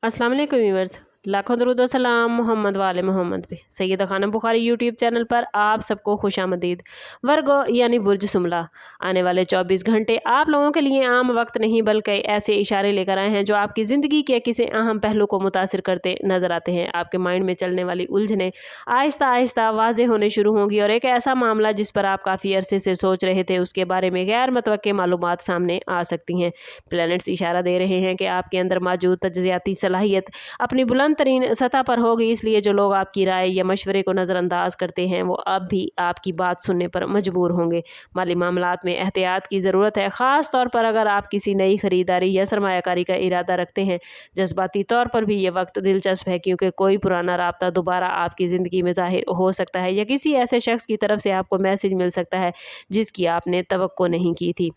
अस्सलाम वालेकुम व्यूअर्स, लाखों दरूद व सलाम मोहम्मद वाले मोहम्मद पे। सैयदा खानम बुखारी यूट्यूब चैनल पर आप सबको खुशामदीद। वर्गो यानी बुर्ज सुमला, आने वाले 24 घंटे आप लोगों के लिए आम वक्त नहीं बल्कि ऐसे इशारे लेकर आए हैं जो आपकी ज़िंदगी के किसी अहम पहलू को मुतासिर करते नज़र आते हैं। आपके माइंड में चलने वाली उलझनें आहिस्ता आहिस्ता वाज़ेह होने शुरू होंगी और एक ऐसा मामला जिस पर आप काफ़ी अरसे से सोच रहे थे उसके बारे में गैर मतवक्के मालूमात सामने आ सकती हैं। प्लैनेट्स इशारा दे रहे हैं कि आपके अंदर मौजूद तज्ज़ियाती सलाहियत अपनी बुलंद तरीन सतह पर होगी, इसलिए जो लोग आपकी राय या मशवरे को नज़रअंदाज करते हैं वो अब भी आपकी बात सुनने पर मजबूर होंगे। माली मामलात में एहतियात की ज़रूरत है, ख़ास तौर पर अगर आप किसी नई खरीदारी या सरमायाकारी का इरादा रखते हैं। जज्बाती तौर पर भी ये वक्त दिलचस्प है क्योंकि कोई पुराना राब्ता दोबारा आपकी ज़िंदगी में ज़ाहिर हो सकता है या किसी ऐसे शख्स की तरफ से आपको मैसेज मिल सकता है जिसकी आपने तवक्को नहीं की थी।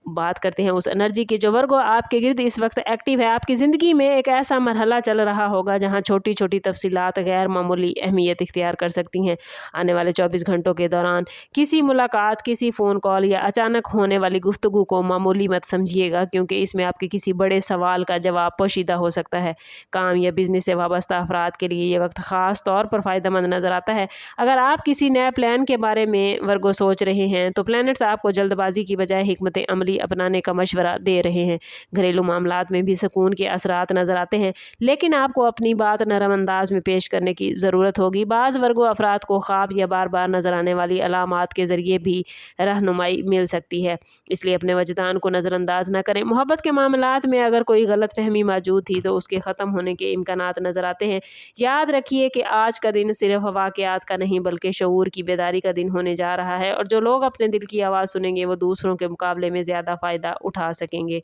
बात करते हैं उस एनर्जी की जो वर्गो आपके गिर्द इस वक्त एक्टिव है। आपकी ज़िंदगी में एक ऐसा मरहला चल रहा होगा जहां छोटी छोटी तफसीलात गैर मामूली अहमियत इख्तियार कर सकती हैं। आने वाले 24 घंटों के दौरान किसी मुलाकात, किसी फ़ोन कॉल या अचानक होने वाली गुफ्तगू को मामूली मत समझिएगा क्योंकि इसमें आपके किसी बड़े सवाल का जवाब पोशीदा हो सकता है। काम या बिजनेस से वाबस्ता अफराद के लिए ये वक्त ख़ास तौर पर फ़ायदेमंद नज़र आता है। अगर आप किसी नए प्लान के बारे में वर्गो सोच रहे हैं तो प्लैनेट्स आपको जल्दबाजी की बजाय हिकमत अमली अपनाने का मशवरा दे रहे हैं। घरेलू मामलात में भी सुकून के असरात नज़र आते हैं, लेकिन आपको अपनी बात नरम अंदाज में पेश करने की ज़रूरत होगी। बाज़ वर्गो अफराद को ख्वाब या बार बार नज़र आने वाली अलामात के ज़रिए भी रहनुमाई मिल सकती है, इसलिए अपने वजदान को नज़रअंदाज न करें। मोहब्बत के मामलात में अगर कोई गलत फहमी मौजूद थी तो उसके ख़त्म होने के इम्कानात नज़र आते हैं। याद रखिए कि आज का दिन सिर्फ वाक़यात का नहीं बल्कि शऊर की बेदारी का दिन होने जा रहा है और जो लोग अपने दिल की आवाज़ सुनेंगे वो दूसरों के मुकाबले में ज़्यादा फ़ायदा उठा सकेंगे।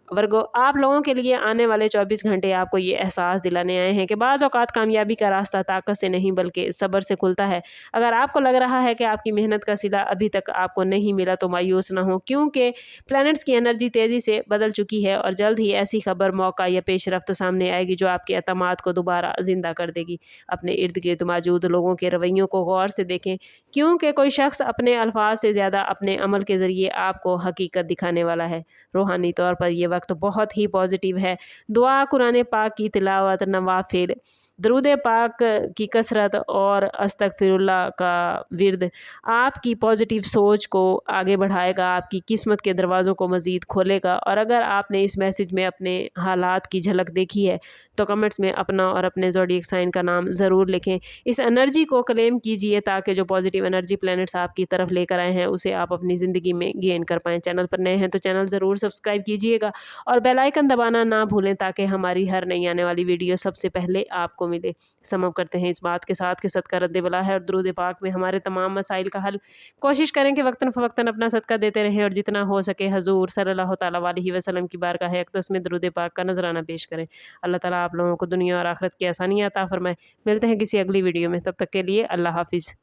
वर्गो, आप लोगों के लिए आने वाले 24 घंटे आपको ये एहसास दिलाने आए हैं कि बाज़ औक़ात कामयाबी का रास्ता ताकत से नहीं बल्कि सब्र से खुलता है। अगर आपको लग रहा है कि आपकी मेहनत का सिला अभी तक आपको नहीं मिला तो मायूस ना हो क्योंकि प्लैनेट्स की एनर्जी तेज़ी से बदल चुकी है और जल्द ही ऐसी खबर, मौका या पेशरफ्त सामने आएगी जो आपके एतमाद को दोबारा ज़िंदा कर देगी। अपने इर्द गिर्द मौजूद लोगों के रवैयों को गौर से देखें क्योंकि कोई शख्स अपने अल्फाज से ज़्यादा अपने अमल के ज़रिए आपको हकीकत दिखाने वाला है। रूहानी तौर पर यह वक्त बहुत ही पॉजिटिव है। दुआ, कुरान पाक की तिलावत, नवाफिल, दरूद पाक की कसरत और अस्तगफिरुल्लाह का विर्द आपकी पॉजिटिव सोच को आगे बढ़ाएगा, आपकी किस्मत के दरवाज़ों को मज़ीद खोलेगा। और अगर आपने इस मैसेज में अपने हालात की झलक देखी है तो कमेंट्स में अपना और अपने ज़ोडिएक साइन का नाम ज़रूर लिखें। इस एनर्जी को क्लेम कीजिए ताकि जो पॉजिटिव एनर्जी प्लैनेट्स आपकी तरफ लेकर आए हैं उसे आप अपनी ज़िंदगी में गेन कर पाएँ। चैनल पर नए हैं तो चैनल ज़रूर सब्सक्राइब कीजिएगा और बेल आइकन दबाना ना भूलें ताकि हमारी हर नई आने वाली वीडियो सबसे पहले आपको मिले। समअप करते हैं इस बात के साथ कि सदका रद्द बला है और दुरूद पाक में हमारे तमाम मसाइल का हल। कोशिश करें कि वक्तन फ़वक्तन अपना सदका देते रहें और जितना हो सके हजूर सल्लल्लाहु तआला अलैहि वसल्लम की बारगाह अक़दस में दुरूद पाक का नजराना पेश करें। अल्लाह ताला आप लोगों को दुनिया और आखिरत की आसानियाँ अता फरमाए। मिलते हैं किसी अगली वीडियो में, तब तक के लिए अल्लाह हाफिज़।